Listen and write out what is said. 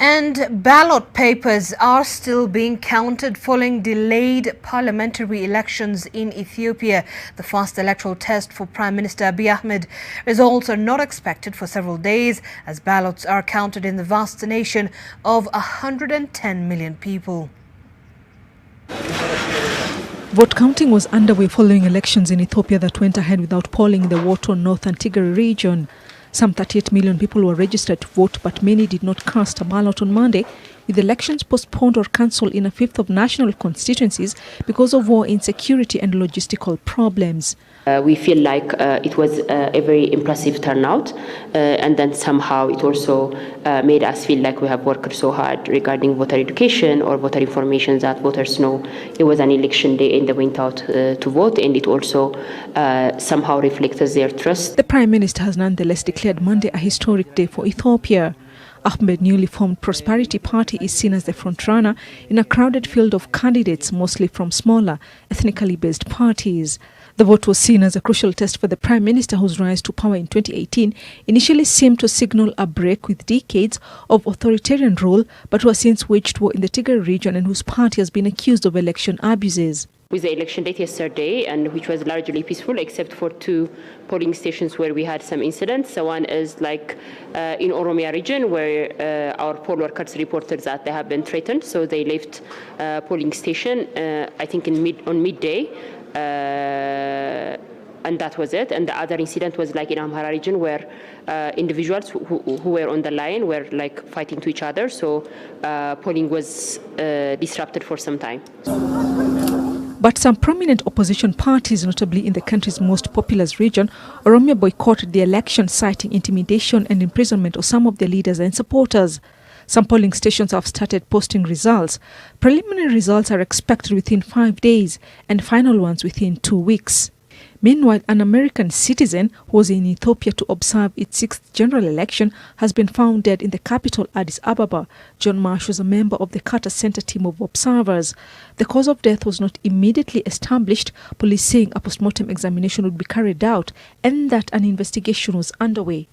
And ballot papers are still being counted following delayed parliamentary elections in Ethiopia. The first electoral test for Prime Minister Abiy Ahmed results are not expected for several days as ballots are counted in the vast nation of 110 million people. Vote counting was underway following elections in Ethiopia that went ahead without polling in the war-torn North and Tigray region. Some 38 million people were registered to vote, but many did not cast a ballot on Monday, with elections postponed or cancelled in a fifth of national constituencies because of war, insecurity and logistical problems. We feel like it was a very impressive turnout, and then somehow it also made us feel like we have worked so hard regarding voter education or voter information that voters know it was an election day and they went out to vote, and it also somehow reflects their trust. The Prime Minister has nonetheless declared Monday a historic day for Ethiopia. Ahmed's newly formed Prosperity Party is seen as the frontrunner in a crowded field of candidates, mostly from smaller, ethnically based parties. The vote was seen as a crucial test for the Prime Minister, whose rise to power in 2018 initially seemed to signal a break with decades of authoritarian rule, but who has since waged war in the Tigray region and whose party has been accused of election abuses. With the election date yesterday, and which was largely peaceful, except for 2 polling stations where we had some incidents. So one is like in Oromia region, where our poll workers reported that they have been threatened, so they left polling station. I think on midday, and that was it. And the other incident was like in Amhara region, where individuals who were on the line were like fighting to each other. So polling was disrupted for some time. But some prominent opposition parties, notably in the country's most populous region, Oromia, boycotted the election, citing intimidation and imprisonment of some of their leaders and supporters. Some polling stations have started posting results. Preliminary results are expected within 5 days and final ones within 2 weeks. Meanwhile, an American citizen who was in Ethiopia to observe its 6th general election has been found dead in the capital, Addis Ababa. John Marsh was a member of the Carter Center team of observers. The cause of death was not immediately established, police saying a postmortem examination would be carried out and that an investigation was underway.